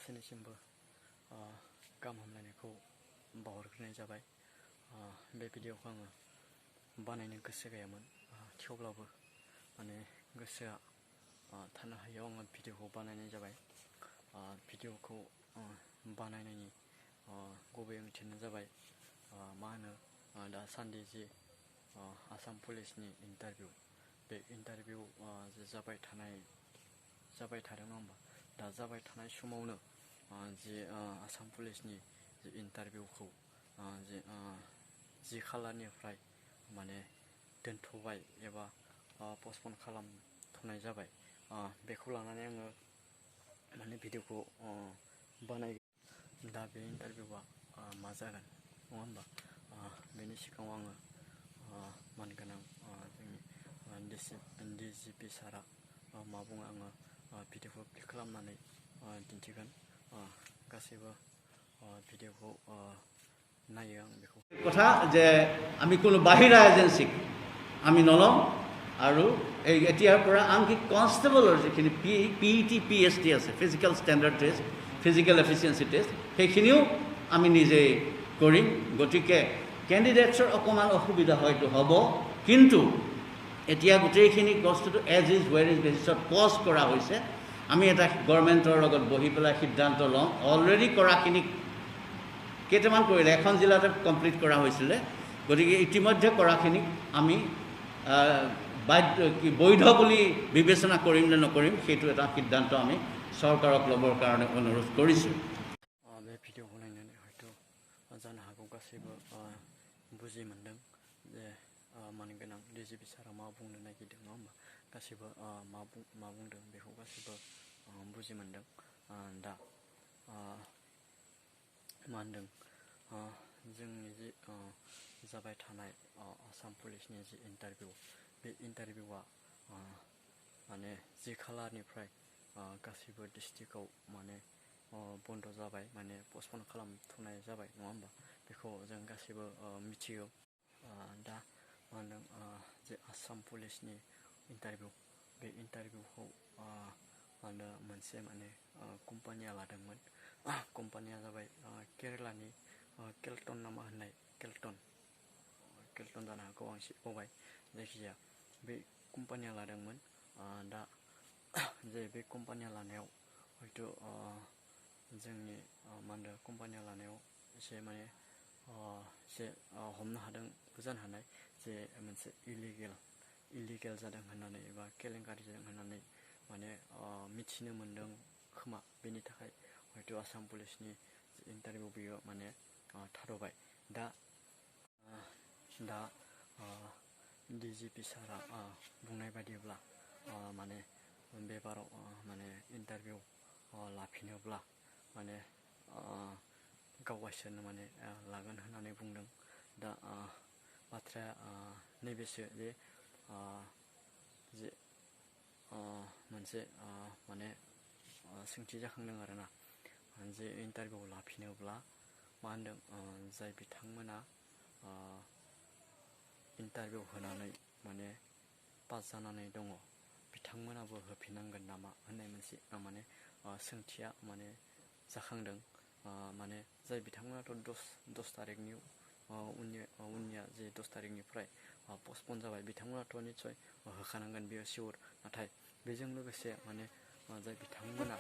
गासैनिसिमबो गाहाम हामलायनायखौ बावहरग्रोनाय जाबाय। बे भिडिअखौ आङो बानायनो गोसो गैयामोन, थेवब्लाबो माने गोसोआ थानो हायैयाव आङो भिडिअखौ बानायनाय जाबाय। भिडिअखौ बानायनायनि गुबै ओंथियानो जाबाय मा होनो दासान्दि जि आसाम पुलिसनि इन्टारभिउ, बे इन्टारभिउ जाबाय थादों नङा होमबा। दा जाबाय थानाय समावनो जि आसाम पुलिसनि जि इन्टारभिउखौ जि खालारनिफ्राय माने दोनथ'बाय एबा पस्टपन खालामथ'नाय जाबाय, बेखौ लानानै आङो माने भिडिअखौ बानाय। दा बे इन्टारभिउआ मा जागोन नङा होमबा। बेनि सिगाङाव आङो मानगोनां जोंनि DGP सारा मा बुङो आङो भिडिअखौ क्लिक खालामनानै दिन्थिगोन। गासैबो भिडिअखौ नायो आं बेखौ। কথা যে আমি কোনো বাহিৰা এজেন্সিক আমি নলওঁ আৰু এই এতিয়াৰ পৰা আনকি কনষ্টেবলৰ যিখিনি PET PST আছে, physical standard test, physical efficiency test, সেইখিনিও আমি নিজেই কৰিম। গতিকে কেণ্ডিডেটছৰ অকণমান অসুবিধা হয়তো হ'ব, কিন্তু এতিয়া গোটেইখিনি বস্তুটো এজ ইজ ৱেৰ ইজ বেচিছত পজ কৰা হৈছে। আমি এটা গভৰ্ণমেণ্টৰ লগত বহি পেলাই সিদ্ধান্ত লওঁ। অলৰেডি কৰাখিনিক কেইটামান কৰিলে, এখন জিলাতে কমপ্লিট কৰা হৈছিলে। গতিকে ইতিমধ্যে কৰাখিনিক আমি বৈধ বুলি বিবেচনা কৰিম নে নকৰিম, সেইটো এটা সিদ্ধান্ত আমি চৰকাৰক ল'বৰ কাৰণে অনুৰোধ কৰিছোঁ। बे भिडिअखौ नायनानै हयथ' जानो हागौ गासैबो बुजि मोनदों जे मानगोनां DGP सारा मा बुंनो नागिरदों नङा होमबा। गासैबो मा बुंदों बेखौ गासैबो बुजि मोनदों। दा मा होनदों जोंनि जि जाबाय थानाय आसाम पुलिसनि जि इन्टारभिउ, बे इन्टारभिउआ माने जि खालारनिफ्राय गासैबो डिस्ट्रिक्टआव माने बन्द जाबाय, माने पस्टपन खालामथ'नाय जाबाय नङा होमबा। बेखौ जों गासैबो मिथिगौ। दा मा होनदों जे आसाम पुलिसनि इन्टारभिउ, बे इन्टारभिउखौ मा होनो मोनसे माने कम्पानिया लादोंमोन। कम्पानिया जाबाय केरेलानि केल्टन नामा होननाय, केल्टन जानो हागौ, आं एसे बावबाय। जायखिजाया बे कम्पानिया लादोंमोन। दा जे बे कम्पानिया लानायाव हयथ' जोंनि मा होनदों कम्पानिया लानायाव एसे माने एसे हमनो हादोंबो जानो हानाय जे मोनसे इलिगेल जादों होननानै एबा केलेंकारि जादों होननानै माने मिथिनो मोनदों खोमा। बेनि थाखाय हयथ' आसाम पुलिसनि इन्टारभिउ बियो माने थाद'बाय। दा DGP सारा बुंनाय बायदिब्ला माने बे बाराव माने इन्टारभिउ लाफिनोब्ला माने गावसोरनो माने लागोन होननानै बुंदों। दा बाथ्राया नैबेसो जे मोनसे माने सोंथि जाखांदों आरोना, जे इन्टारभिउ लाफिनोब्ला मा होनदों जाय बिथांमोना इन्टारभिउ होनानै माने पास जानानै दङ, बिथांमोनाबो होफिननांगोन नामा होननाय मोनसे माने सोंथिया माने जाखांदों। माने जाय बिथांमोनाथ' 10 तारिखनि उननिया जे 10 तारिखनिफ्राय पस्टपन जाबाय, बिथांमोनाथ' निस्सय होखानांगोन, बेयो सियर। नाथाय बेजों लोगोसे माने जाय बिथांमोना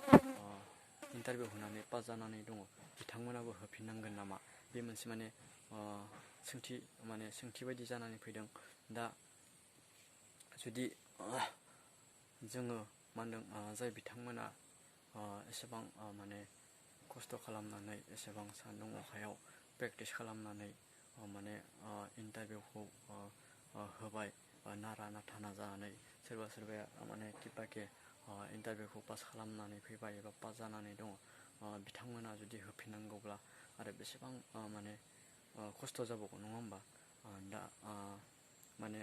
इन्टारभिउ होनानै पास जानानै दङ, बिथांमोनाबो होफिननांगोन नामा, बे मोनसे माने सोंथि बायदि जानानै फैदों। दा जुदि जोङो मा होनदों जाय बिथांमोना एसेबां माने खस्थ' खालामनानै, एसेबां सान्दुं अखायाव प्रेक्टिस खालामनानै माने इन्टारभिउखौ होबाय, नारा नाथा नाजानानै सोरबाया माने किबाके इन्टारभिउखौ पास खालामनानै फैबाय एबा पास जानानै दङ, बिथांमोना जुदि होफिननांगौब्ला आरो बेसेबां माने खस्थ' जाबावगौ नङा होमबा। दा माने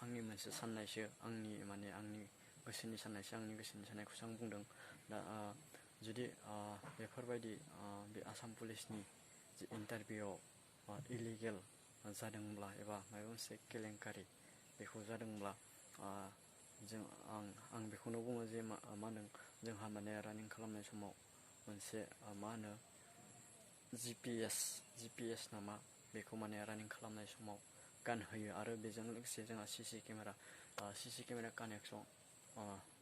आंनि मोनसे साननायसो, आंनि गोसोनि साननायखौसो आं बुंदों। दा जुदि बेफोरबायदि बे आसाम पुलिसनि जि इन्टारभिउआव इलिगेल जादोंब्ला एबा माबा मोनसे केलेंकारि बेखौ जादोंब्ला आं बेखौनो बुङो जे मा होनदों जोंहा माने रानिं खालामनाय समाव मोनसे मा होनो GPS नामा बेखौ माने रानिं खालामनाय समाव गानहोयो आरो बेजों लोगोसे जोंहा CC केमेरा कानेक्सन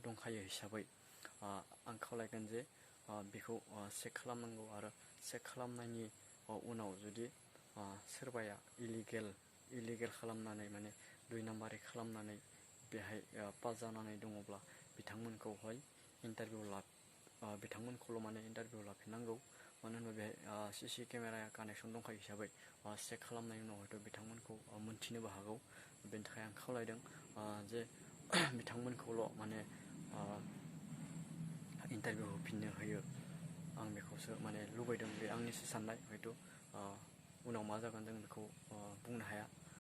दंखायो हिसाबै आं खावलायगोन जे बेखौ चेक खालामनांगौ आरो चेक खालामनायनि उनाव जुदि सोरबाया इलिगेल खालामनानै माने 2 नाम्बारि खालामनानै बेहाय पास जानानै दङब्ला बिथांमोनखौहाय बिथांमोनखौल' माने इन्टारभिउ लाफिननांगौ। मानो होनबा बेहाय CC केमेराया कानेक्सन दंखायो हिसाबै चेक खालामनायनि उनाव हयथ' बिथांमोनखौ मोनथिनोबो हागौ। बेनि थाखाय आं खावलायदों जे बिथांमोनखौल' माने इन्टारभिउ होयो आं बेखौसो माने लुबैदों। बे आंनिसो साननाय, हयथ' उनाव मा जागोन जों बेखौ बुंनो हाया।